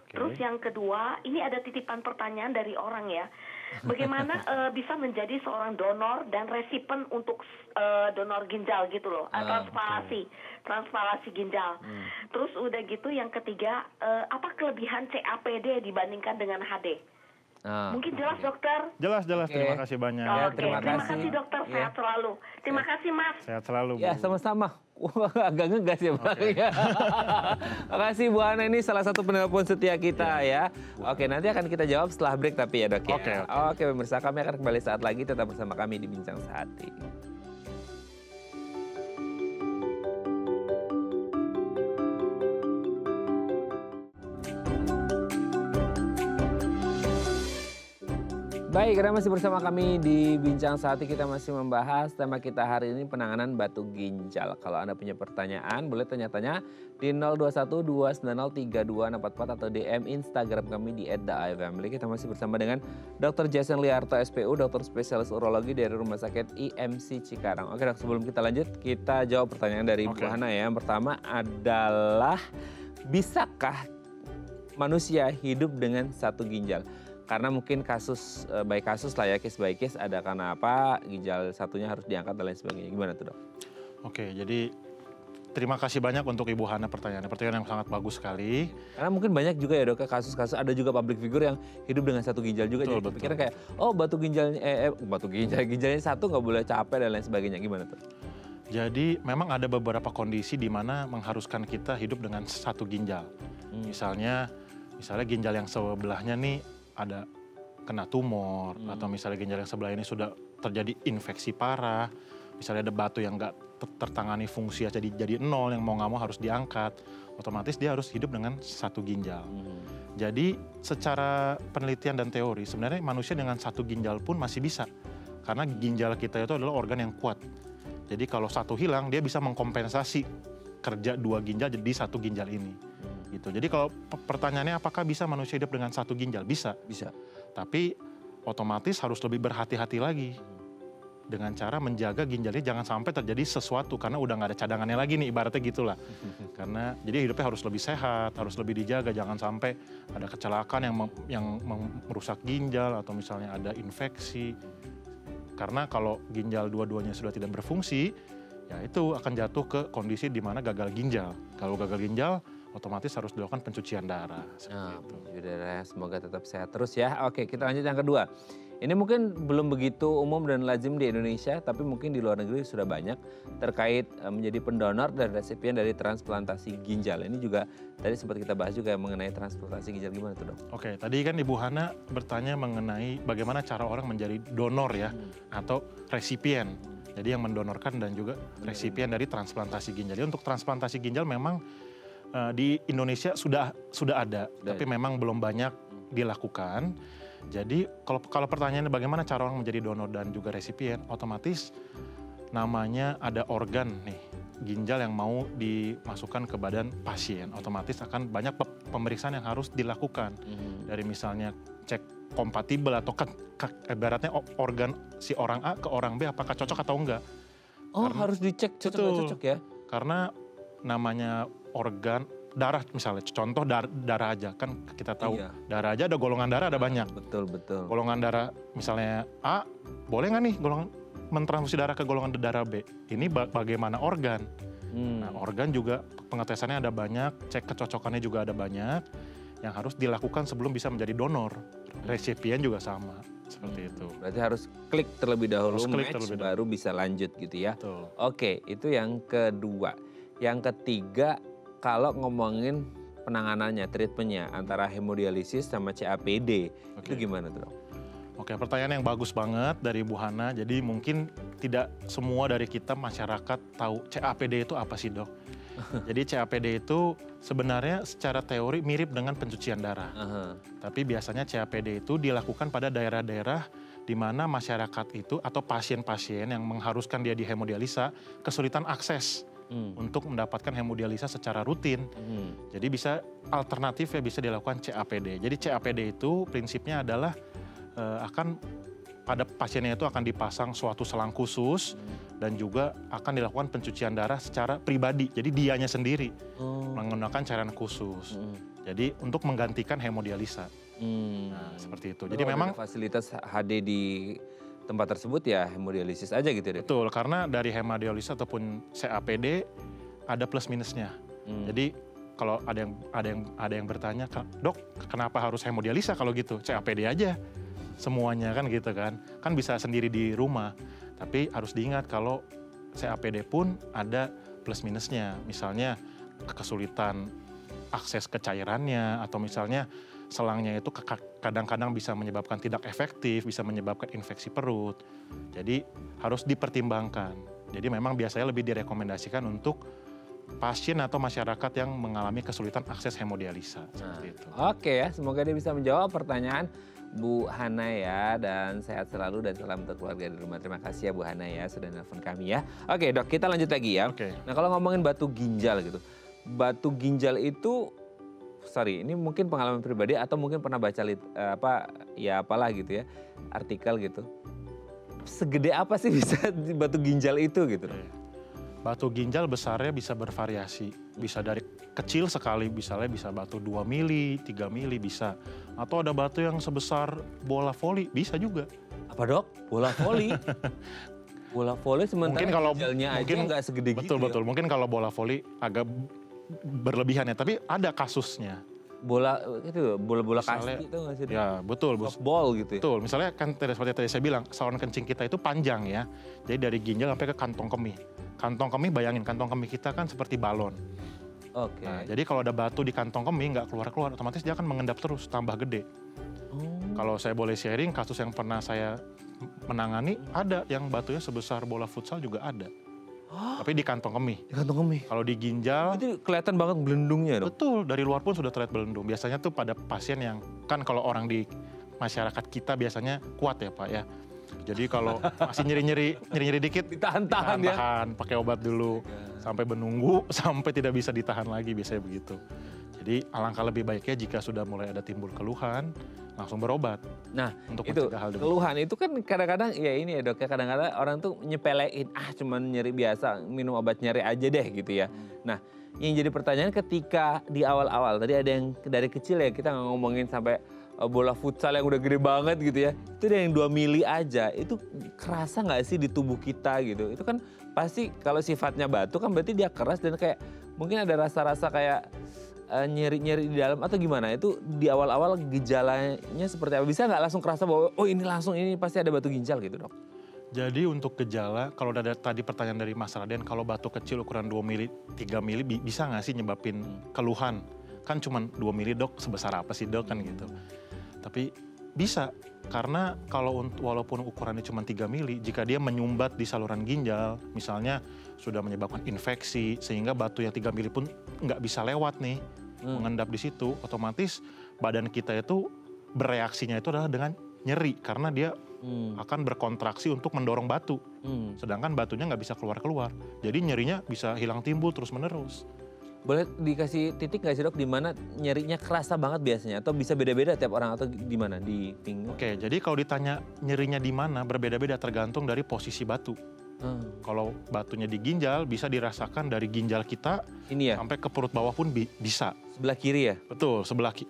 Terus yang kedua, ini ada titipan pertanyaan dari orang ya. Bagaimana bisa menjadi seorang donor dan resipen untuk donor ginjal gitu loh, transplantasi ginjal. Terus udah gitu yang ketiga, apa kelebihan CAPD dibandingkan dengan HD? Mungkin jelas dokter? Jelas. Terima kasih banyak. Terima kasih dokter, sehat selalu. Terima kasih Mas. Sehat selalu Bu. Ya sama-sama. Wah, agak ngegas ya Bang. Makasih Bu Hana, ini salah satu penelpon setia kita ya. Oke, nanti akan kita jawab setelah break tapi ya dok ya. Oke pemirsa, kami akan kembali saat lagi, tetap bersama kami di Bincang Sehati. Baik, karena masih bersama kami di Bincang Sehati, kita masih membahas tema kita hari ini penanganan batu ginjal. Kalau Anda punya pertanyaan, boleh tanya-tanya di 0212903244 atau DM Instagram kami di @theifamily. Kita masih bersama dengan Dr. Jason Liarto SPU, dokter spesialis urologi dari Rumah Sakit IMC Cikarang. Oke dok, sebelum kita lanjut, kita jawab pertanyaan dari Bu Hana ya. Yang pertama adalah, bisakah manusia hidup dengan 1 ginjal? Karena mungkin kasus by kasus lah ya, case by case, ada karena apa ginjal satunya harus diangkat dan lain sebagainya. Gimana tuh dok? Oke, jadi terima kasih banyak untuk Ibu Hana pertanyaan yang sangat bagus sekali. Karena mungkin banyak juga ya dok, kasus-kasus ada juga public figure yang hidup dengan 1 ginjal juga. Jadi pikirnya kayak, oh ginjalnya 1 nggak boleh capek dan lain sebagainya. Gimana tuh? Jadi memang ada beberapa kondisi di mana mengharuskan kita hidup dengan 1 ginjal. Misalnya ginjal yang sebelahnya nih ada kena tumor, atau misalnya ginjal yang sebelah ini sudah terjadi infeksi parah, misalnya ada batu yang nggak tertangani fungsi jadi 0, yang mau nggak mau harus diangkat, otomatis dia harus hidup dengan 1 ginjal. Jadi secara penelitian dan teori sebenarnya manusia dengan 1 ginjal pun masih bisa, karena ginjal kita itu adalah organ yang kuat. Jadi kalau 1 hilang, dia bisa mengkompensasi kerja 2 ginjal jadi 1 ginjal ini. Gitu. Jadi kalau pertanyaannya apakah bisa manusia hidup dengan 1 ginjal? Bisa. Tapi otomatis harus lebih berhati-hati lagi. dengan cara menjaga ginjalnya jangan sampai terjadi sesuatu karena udah nggak ada cadangannya lagi nih, ibaratnya gitulah. Karena jadi hidupnya harus lebih sehat, harus lebih dijaga, jangan sampai ada kecelakaan yang merusak ginjal atau misalnya ada infeksi. Karena kalau ginjal dua-duanya sudah tidak berfungsi, ya itu akan jatuh ke kondisi di mana gagal ginjal. Kalau gagal ginjal, otomatis harus dilakukan pencucian darah. Semoga tetap sehat terus ya. Oke, kita lanjut yang kedua. Ini mungkin belum begitu umum dan lazim di Indonesia, tapi mungkin di luar negeri sudah banyak terkait menjadi pendonor dan resipien dari transplantasi ginjal. Ini juga tadi sempat kita bahas juga mengenai transplantasi ginjal, gimana tuh dok? Oke, tadi kan Ibu Hana bertanya mengenai bagaimana cara orang menjadi donor ya, atau resipien. Jadi yang mendonorkan dan juga resipien dari transplantasi ginjal. Jadi untuk transplantasi ginjal memang di Indonesia sudah ada, tapi memang belum banyak dilakukan. Jadi kalau pertanyaannya bagaimana cara orang menjadi donor dan juga resipien, otomatis namanya ada organ nih, ginjal yang mau dimasukkan ke badan pasien, otomatis akan banyak pemeriksaan yang harus dilakukan. Dari misalnya cek kompatibel atau ibaratnya organ si orang A ke orang B apakah cocok atau enggak. Harus dicek cocok ya? Karena namanya organ darah misalnya, contoh darah aja kan kita tahu darah aja ada golongan darah ada banyak. Betul. Golongan darah misalnya A, boleh nggak nih mentransfusi darah ke golongan darah B? Ini bagaimana organ? Nah organ juga pengetesannya ada banyak, cek kecocokannya juga ada banyak yang harus dilakukan sebelum bisa menjadi donor. Resipien juga sama seperti itu. Berarti harus klik terlebih dahulu, baru bisa lanjut gitu ya. Betul. Oke, itu yang kedua. Yang ketiga, kalau ngomongin penanganannya, treatmentnya antara hemodialisis sama CAPD, itu gimana tuh dok? Oke, pertanyaan yang bagus banget dari Bu Hana. Jadi mungkin tidak semua dari kita masyarakat tahu CAPD itu apa sih dok? Jadi CAPD itu sebenarnya secara teori mirip dengan pencucian darah. Tapi biasanya CAPD itu dilakukan pada daerah-daerah di mana masyarakat itu atau pasien-pasien yang mengharuskan dia di hemodialisa kesulitan akses. Untuk mendapatkan hemodialisa secara rutin. Jadi bisa alternatif ya bisa dilakukan CAPD. Jadi CAPD itu prinsipnya adalah akan pada pasiennya itu akan dipasang suatu selang khusus dan juga akan dilakukan pencucian darah secara pribadi. Jadi dianya sendiri menggunakan cairan khusus. Jadi untuk menggantikan hemodialisa. Nah, seperti itu. Jadi memang fasilitas HD di tempat tersebut ya hemodialisis aja gitu deh. Betul, karena dari hemodialisis ataupun CAPD ada plus minusnya. Jadi kalau ada yang bertanya, dok kenapa harus hemodialisa kalau gitu? CAPD aja semuanya kan gitu kan. Kan bisa sendiri di rumah. Tapi harus diingat kalau CAPD pun ada plus minusnya. Misalnya kesulitan akses ke cairannya atau misalnya selangnya itu kadang-kadang bisa menyebabkan tidak efektif, bisa menyebabkan infeksi perut. Jadi harus dipertimbangkan. Jadi memang biasanya lebih direkomendasikan untuk pasien atau masyarakat yang mengalami kesulitan akses hemodialisa. Seperti itu. Oke ya, semoga dia bisa menjawab pertanyaan Bu Hana ya, dan sehat selalu dan salam untuk keluarga di rumah. Terima kasih ya Bu Hana ya sudah nelfon kami ya. Oke dok, kita lanjut lagi ya. Nah kalau ngomongin batu ginjal gitu, batu ginjal itu ini mungkin pengalaman pribadi atau mungkin pernah baca apalah gitu ya, artikel gitu. Segede apa sih bisa batu ginjal itu gitu? Batu ginjal besarnya bisa bervariasi. Bisa dari kecil sekali, misalnya bisa batu 2 mili, 3 mili bisa. Atau ada batu yang sebesar bola voli, bisa juga. Apa dok? Bola voli? Bola voli sementara mungkin kalau ginjalnya aja nggak segede gitu. Betul. Mungkin kalau bola voli agak berlebihan ya, tapi ada kasusnya. Bola kasti itu nggak sih? Ya betul. Softball gitu ya? Betul, misalnya kan seperti tadi saya bilang, saluran kencing kita itu panjang ya. Jadi dari ginjal sampai ke kantong kemih. Kantong kemih, bayangin kantong kemih kita kan seperti balon. Nah, jadi kalau ada batu di kantong kemih nggak keluar-keluar, otomatis dia akan mengendap terus, tambah gede. Kalau saya boleh sharing, kasus yang pernah saya menangani, ada yang batunya sebesar bola futsal juga ada. Tapi di kantong kemih. Di kantong kemih. Kalau di ginjal, itu kelihatan banget belendungnya dong. Betul, dari luar pun sudah terlihat belendung. Biasanya tuh pada pasien yang, kan kalau orang di masyarakat kita biasanya kuat ya Pak ya. Jadi kalau masih nyeri-nyeri dikit, ditahan-tahan ya. Pakai obat dulu, sampai menunggu, sampai tidak bisa ditahan lagi, biasanya begitu. Jadi alangkah lebih baiknya jika sudah mulai ada timbul keluhan, langsung berobat. Nah, untuk itu mencegah hal demikian. keluhan itu kan kadang-kadang ya ini ya dok ya, kadang-kadang orang tuh nyepelein, cuman nyeri biasa, minum obat nyeri aja deh gitu ya. Nah, yang jadi pertanyaan ketika di awal-awal, tadi ada yang dari kecil ya, kita nggak ngomongin sampai bola futsal yang udah gede banget gitu ya. Itu ada yang 2 mili aja, itu kerasa nggak sih di tubuh kita gitu. Itu kan pasti kalau sifatnya batu kan berarti dia keras dan kayak mungkin ada rasa-rasa kayak nyeri-nyeri di dalam atau gimana? Itu di awal-awal gejalanya seperti apa? Bisa nggak langsung kerasa bahwa oh ini langsung ini pasti ada batu ginjal gitu dok? Jadi untuk gejala, kalau ada tadi pertanyaan dari Mas Raden, kalau batu kecil ukuran 2 mili, 3 mili bisa nggak sih nyebabin keluhan? Kan cuma 2 mili dok, sebesar apa sih dok kan gitu. Tapi bisa, karena kalau walaupun ukurannya cuma 3 mili, jika dia menyumbat di saluran ginjal, misalnya sudah menyebabkan infeksi, sehingga batu yang 3 mili pun nggak bisa lewat nih, mengendap di situ, otomatis badan kita itu bereaksinya itu adalah dengan nyeri, karena dia akan berkontraksi untuk mendorong batu. Sedangkan batunya nggak bisa keluar-keluar. Jadi nyerinya bisa hilang timbul terus-menerus. Boleh dikasih titik nggak sih dok, di mana nyerinya kerasa banget biasanya? Atau bisa beda-beda tiap orang atau di mana? Di pinggang? Oke, jadi kalau ditanya nyerinya di mana, berbeda-beda tergantung dari posisi batu. Kalau batunya di ginjal, bisa dirasakan dari ginjal kita Ini ya, sampai ke perut bawah pun bisa. sebelah kiri ya? Betul,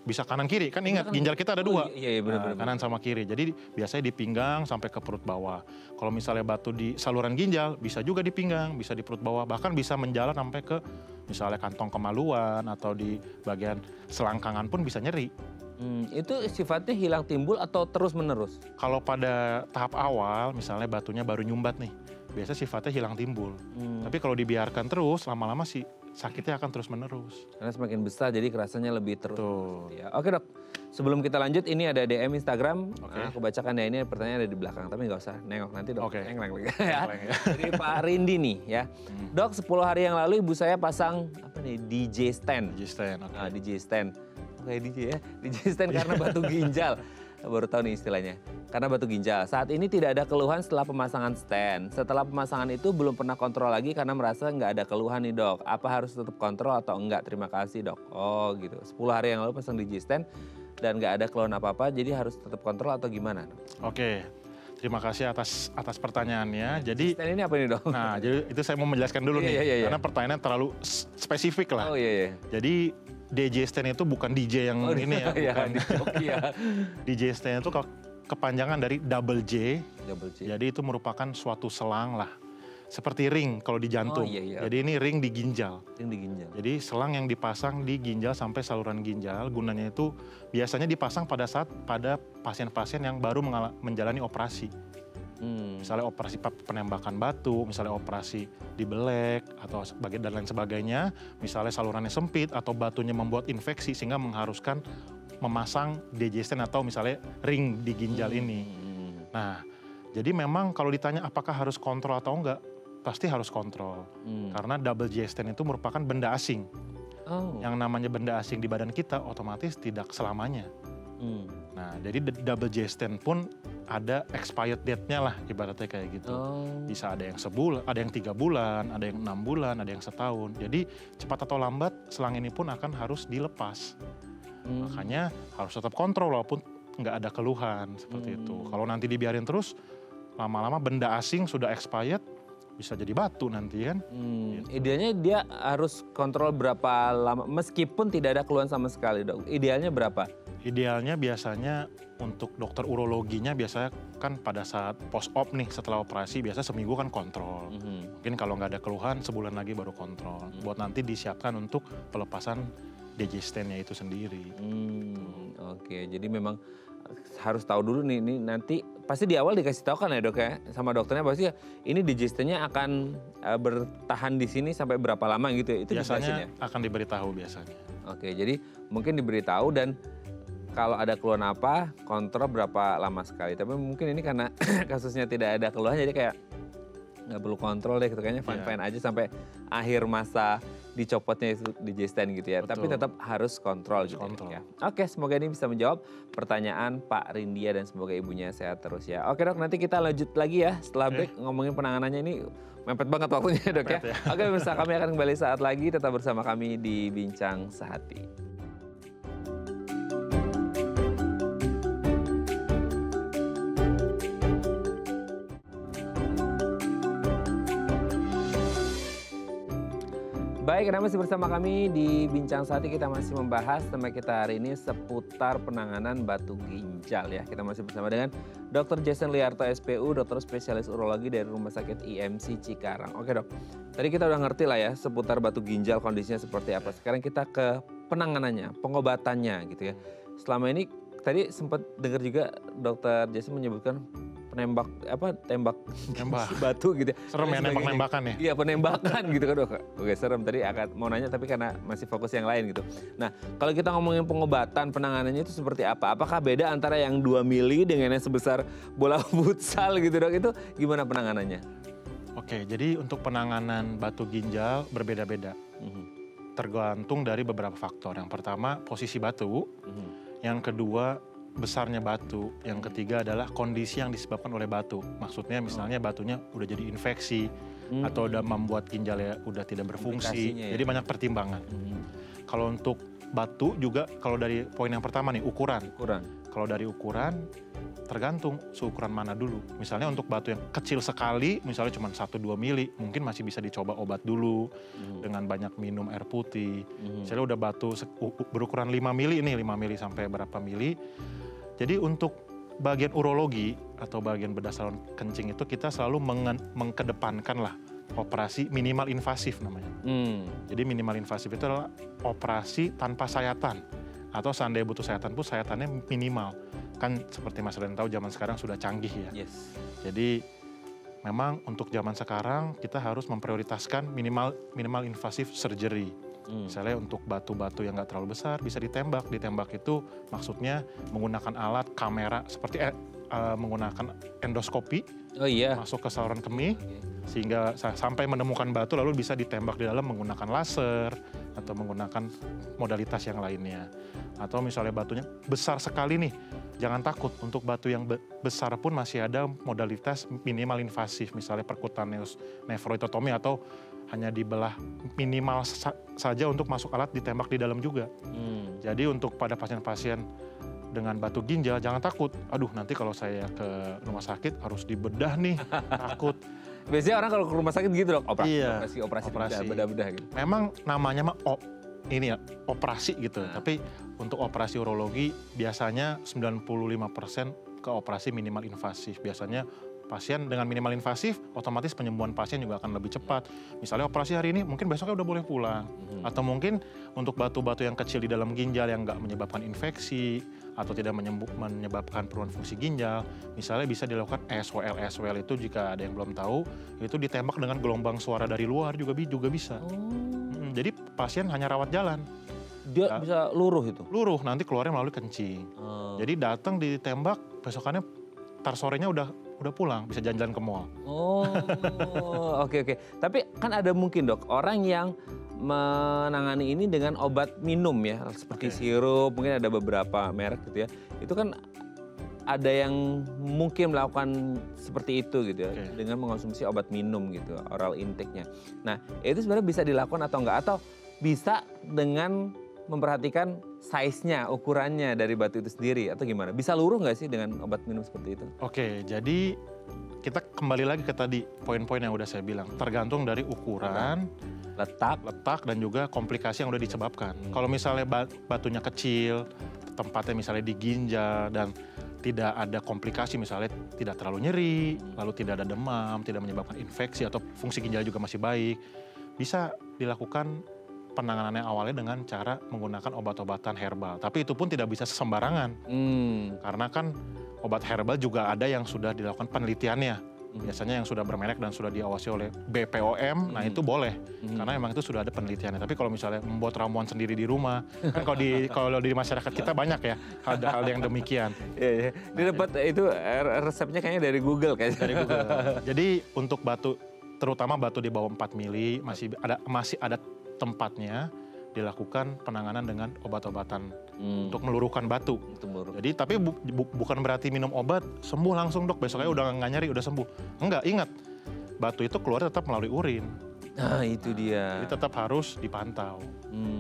bisa kanan kiri. Kan ingat, ginjal kita ada dua. Iya, benar-benar. Kanan sama kiri. Jadi biasanya di pinggang sampai ke perut bawah. Kalau misalnya batu di saluran ginjal, bisa juga di pinggang, bisa di perut bawah. Bahkan bisa menjalar sampai ke misalnya kantong kemaluan atau di bagian selangkangan pun bisa nyeri. Itu sifatnya hilang timbul atau terus menerus? Kalau pada tahap awal, misalnya batunya baru nyumbat nih, biasa sifatnya hilang timbul. Tapi kalau dibiarkan terus, lama-lama sih sakitnya akan terus menerus. Karena semakin besar jadi kerasanya lebih terus. Betul. Ya. Oke dok, sebelum kita lanjut ini ada DM Instagram. Oke. Aku bacakan ya, ini pertanyaan ada di belakang, tapi nggak usah nengok nanti dok. Oke. Nengok Ya. Dari Pak Rindi nih ya. Dok, 10 hari yang lalu ibu saya pasang apa nih, DJ stand. DJ stand, oke. DJ stand. Kayak DJ ya, DJ stand karena batu ginjal. Baru tahu nih istilahnya. Karena batu ginjal. Saat ini tidak ada keluhan setelah pemasangan stand. Setelah pemasangan itu belum pernah kontrol lagi karena merasa nggak ada keluhan nih dok. Apa harus tetap kontrol atau enggak? Terima kasih dok. Oh gitu. 10 hari yang lalu pasang DJ stand dan nggak ada keluhan apa-apa. Jadi harus tetap kontrol atau gimana dok? Oke. Terima kasih atas pertanyaannya. Jadi Stand ini apa nih dok? Nah, jadi itu saya mau menjelaskan dulu nih. Iya. Karena pertanyaannya terlalu spesifik lah. Oh iya. Jadi DJ stand itu bukan DJ yang ini ya, bukan ya. DJ stand itu kepanjangan dari double J. Double J. Jadi itu merupakan suatu selang lah. Seperti ring kalau di jantung. Oh, iya. Jadi ini ring di ginjal. Ring di ginjal. Jadi selang yang dipasang di ginjal sampai saluran ginjal, gunanya itu biasanya dipasang pada pasien-pasien yang baru menjalani operasi. Misalnya operasi penembakan batu, misalnya operasi dibelek atau dan lain sebagainya. Misalnya salurannya sempit atau batunya membuat infeksi sehingga mengharuskan memasang DJ stand atau misalnya ring di ginjal ini. Nah, jadi memang kalau ditanya apakah harus kontrol atau enggak, pasti harus kontrol. Karena double J stand itu merupakan benda asing. Yang namanya benda asing di badan kita otomatis tidak selamanya. Nah, jadi double J stand pun ada expired date-nya lah, ibaratnya kayak gitu. Bisa ada yang sebulan, ada yang 3 bulan, ada yang 6 bulan, ada yang setahun. Jadi cepat atau lambat selang ini pun akan harus dilepas. Makanya harus tetap kontrol walaupun nggak ada keluhan seperti itu. Kalau nanti dibiarin terus, lama-lama benda asing sudah expired, bisa jadi batu nanti kan. Gitu. Idealnya dia harus kontrol berapa lama, meskipun tidak ada keluhan sama sekali dok. Idealnya berapa? Idealnya biasanya untuk dokter urologinya biasanya kan pada saat post-op nih setelah operasi biasa seminggu kan kontrol. Mungkin kalau nggak ada keluhan sebulan lagi baru kontrol. Buat nanti disiapkan untuk pelepasan DJ stand-nya itu sendiri. Oke, jadi memang harus tahu dulu nih nanti pasti di awal dikasih tahu kan ya dok ya sama dokternya pasti ini DJ stand-nya akan bertahan di sini sampai berapa lama gitu ya? Itu biasanya akan diberitahu biasanya. Oke, jadi mungkin diberitahu dan kalau ada keluhan apa, kontrol berapa lama sekali. Tapi mungkin ini karena kasusnya tidak ada keluhan, jadi kayak nggak perlu kontrol deh. Kayaknya fine-fine aja sampai akhir masa dicopotnya itu DJ stand gitu ya. Betul. Tapi tetap harus kontrol gitu ya. Oke, semoga ini bisa menjawab pertanyaan Pak Rindia dan semoga ibunya sehat terus ya. Oke dok, nanti kita lanjut lagi ya setelah break ngomongin penanganannya ini. Mepet banget waktunya dok ya. Oke, pemirsa kami akan kembali saat lagi. Tetap bersama kami di Bincang Sehati. Baik, Anda masih bersama kami di Bincang Sati. Kita masih membahas tema kita hari ini seputar penanganan batu ginjal ya. Kita masih bersama dengan Dr. Jason Liarto SPU, dokter spesialis urologi dari Rumah Sakit IMC Cikarang. Oke dok, tadi kita udah ngerti lah ya seputar batu ginjal kondisinya seperti apa. Sekarang kita ke penanganannya, pengobatannya gitu ya. Selama ini tadi sempat dengar juga Dr. Jason menyebutkan tembak batu gitu. Serem ya nembak-nembakan ya? Iya, penembakan gitu kan. Oke, serem. Tadi akan mau nanya tapi karena masih fokus yang lain gitu. Nah, kalau kita ngomongin pengobatan, penanganannya itu seperti apa? Apakah beda antara yang 2 mili dengan yang sebesar bola futsal gitu dok? Itu gimana penanganannya? Oke, jadi untuk penanganan batu ginjal berbeda-beda. Tergantung dari beberapa faktor. Yang pertama, posisi batu. Yang kedua, besarnya batu. Yang ketiga adalah kondisi yang disebabkan oleh batu. Maksudnya misalnya batunya udah jadi infeksi atau udah membuat ginjalnya udah tidak berfungsi. Jadi banyak pertimbangan. Kalau untuk batu juga, kalau dari poin yang pertama nih, ukuran. Kalau dari ukuran, tergantung seukuran mana dulu. Misalnya untuk batu yang kecil sekali, misalnya cuma 1-2 mili, mungkin masih bisa dicoba obat dulu dengan banyak minum air putih. Misalnya udah batu berukuran 5 mili nih, 5 mili sampai berapa mili. Jadi untuk bagian urologi atau bagian bedah saluran kencing itu kita selalu mengkedepankan lah operasi minimal invasif namanya. Jadi minimal invasif itu adalah operasi tanpa sayatan. Atau seandainya butuh sayatan pun sayatannya minimal. Kan seperti Mas Ren tahu zaman sekarang sudah canggih ya. Jadi memang untuk zaman sekarang kita harus memprioritaskan minimal invasif surgery. Misalnya untuk batu-batu yang nggak terlalu besar bisa ditembak. Ditembak itu maksudnya menggunakan alat kamera seperti menggunakan endoskopi. Masuk ke saluran kemih sehingga sampai menemukan batu lalu bisa ditembak di dalam menggunakan laser atau menggunakan modalitas yang lainnya. Atau misalnya batunya besar sekali nih, jangan takut, untuk batu yang besar pun masih ada modalitas minimal invasif, misalnya percutaneous nephroitotomy atau hanya dibelah minimal saja untuk masuk alat ditembak di dalam juga. Jadi untuk pada pasien-pasien dengan batu ginjal jangan takut, aduh nanti kalau saya ke rumah sakit harus dibedah nih, takut. Biasanya orang kalau ke rumah sakit gitu dok, operasi bedah-bedah gitu. Memang namanya operasi gitu, tapi untuk operasi urologi biasanya 95% ke operasi minimal invasif. Biasanya pasien dengan minimal invasif, otomatis penyembuhan pasien juga akan lebih cepat. Misalnya operasi hari ini, mungkin besoknya udah boleh pulang. Atau mungkin untuk batu-batu yang kecil di dalam ginjal yang nggak menyebabkan infeksi, atau tidak menyebabkan penurunan fungsi ginjal, misalnya bisa dilakukan SWL. SWL itu jika ada yang belum tahu, itu ditembak dengan gelombang suara dari luar juga bisa. Jadi pasien hanya rawat jalan. Dia bisa luruh itu? Luruh, nanti keluarnya melalui kencing. Jadi datang ditembak, besokannya sorenya udah pulang, bisa jalan-jalan ke mall. Oke. Tapi kan ada mungkin dok, orang yang menangani ini dengan obat minum ya, seperti sirup, mungkin ada beberapa merek gitu ya. Itu kan ada yang mungkin melakukan seperti itu gitu ya, dengan mengonsumsi obat minum gitu, oral intake-nya. Nah, itu sebenarnya bisa dilakukan atau enggak? Atau bisa dengan memperhatikan size-nya, ukurannya dari batu itu sendiri atau gimana? Bisa luruh nggak sih dengan obat minum seperti itu? Oke, jadi kita kembali lagi ke tadi poin-poin yang udah saya bilang. Tergantung dari ukuran, letak dan juga komplikasi yang udah disebabkan. Kalau misalnya batunya kecil, tempatnya misalnya di ginjal dan tidak ada komplikasi, misalnya tidak terlalu nyeri, lalu tidak ada demam, tidak menyebabkan infeksi atau fungsi ginjal juga masih baik, bisa dilakukan penanganannya awalnya dengan cara menggunakan obat-obatan herbal. Tapi itu pun tidak bisa sembarangan. Karena kan obat herbal juga ada yang sudah dilakukan penelitiannya. Biasanya yang sudah bermerek dan sudah diawasi oleh BPOM, nah itu boleh. Karena memang itu sudah ada penelitiannya. Tapi kalau misalnya membuat ramuan sendiri di rumah, kan kalau di masyarakat kita banyak ya hal yang demikian. Iya. Dia dapat itu resepnya kayaknya dari Google kayaknya. Dari Google. Jadi untuk batu, terutama batu di bawah 4 mili, masih ada tempatnya dilakukan penanganan dengan obat-obatan untuk meluruhkan batu. Jadi tapi bukan berarti minum obat sembuh langsung dok, besoknya udah nggak nyeri, udah sembuh. Enggak, ingat batu itu keluar tetap melalui urin. Nah itu dia. Jadi tetap harus dipantau.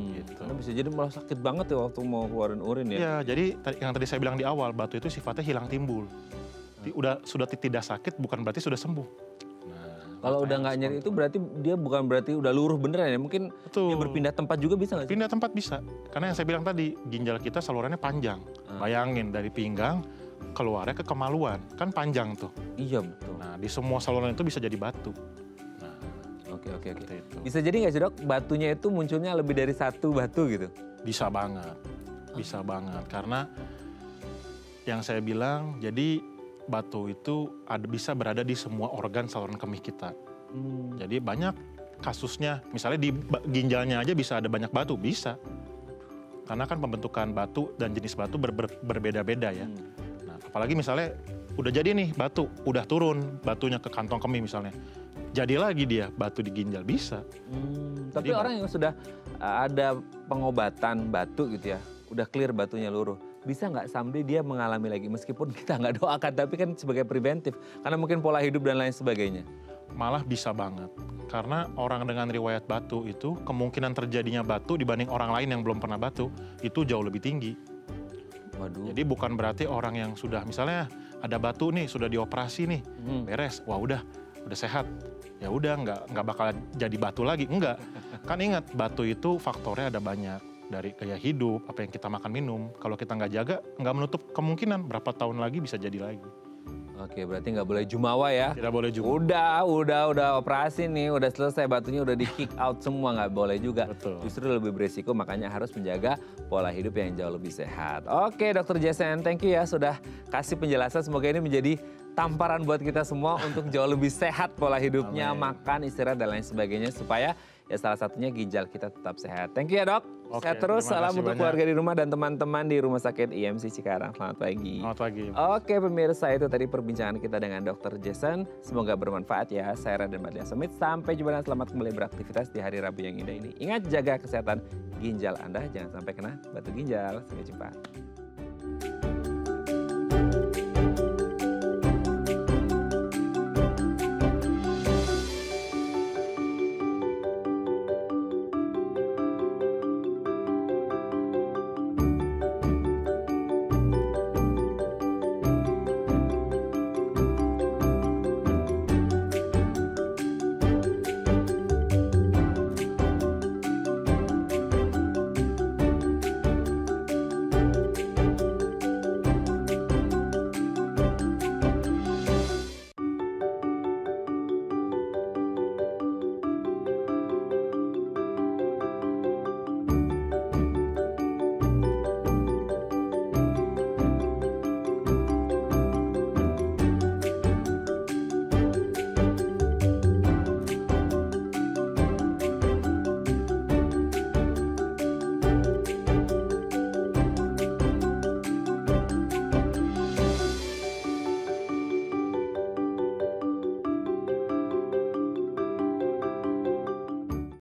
Gitu. Karena bisa jadi malah sakit banget ya waktu mau keluarin urin ya. Iya, jadi yang tadi saya bilang di awal, batu itu sifatnya hilang timbul. Sudah tidak sakit bukan berarti sudah sembuh. Kalau udah nggak nyeri itu berarti dia bukan berarti udah luruh beneran ya? Mungkin Betul. dia berpindah tempat juga bisa nggak sih? Pindah tempat bisa. Karena yang saya bilang tadi, ginjal kita salurannya panjang. Bayangin dari pinggang keluarnya ke kemaluan, kan panjang tuh. Iya betul. Nah, di semua saluran itu bisa jadi batu. Nah, Oke. itu. Bisa jadi nggak sih dok, batunya itu munculnya lebih dari satu batu gitu? Bisa banget. Bisa banget. Karena yang saya bilang, jadi batu itu bisa berada di semua organ saluran kemih kita. Jadi banyak kasusnya, misalnya di ginjalnya aja bisa ada banyak batu, bisa. Karena kan pembentukan batu dan jenis batu berbeda-beda ya. Nah, apalagi misalnya udah jadi nih batu, udah turun batunya ke kantong kemih misalnya. Jadi lagi dia batu di ginjal, bisa. Tapi orang yang sudah ada pengobatan batu gitu ya, udah clear batunya luruh, bisa nggak someday dia mengalami lagi meskipun kita nggak doakan, tapi kan sebagai preventif karena mungkin pola hidup dan lain sebagainya. Malah bisa banget, karena orang dengan riwayat batu itu kemungkinan terjadinya batu dibanding orang lain yang belum pernah batu itu jauh lebih tinggi. Waduh. Jadi bukan berarti orang yang sudah misalnya ada batu nih, sudah dioperasi nih, beres, wah udah sehat, ya udah nggak bakal jadi batu lagi, enggak. Kan ingat batu itu faktornya ada banyak. Dari gaya hidup, apa yang kita makan minum. Kalau kita nggak jaga, nggak menutup kemungkinan berapa tahun lagi bisa jadi lagi. Oke, berarti nggak boleh jumawa ya? Tidak boleh juga. Udah operasi nih, udah selesai batunya udah di kick out semua, nggak boleh juga. Betul. Justru lebih beresiko, makanya harus menjaga pola hidup yang jauh lebih sehat. Oke, Dr. Jason, thank you ya sudah kasih penjelasan. Semoga ini menjadi tamparan buat kita semua untuk jauh lebih sehat pola hidupnya, makan, istirahat dan lain sebagainya supaya ya salah satunya ginjal kita tetap sehat. Thank you ya dok. Oke, Sehat terus, salam untuk banyak. keluarga di rumah dan teman-teman di Rumah Sakit IMC Cikarang. Selamat pagi. Selamat pagi. Oke pemirsa, itu tadi perbincangan kita dengan Dr. Jason. Semoga bermanfaat ya. Saya Raden Badlian Sumit. Sampai jumpa dan selamat kembali beraktivitas di hari Rabu yang indah ini. Ingat jaga kesehatan ginjal Anda, jangan sampai kena batu ginjal. Sampai jumpa.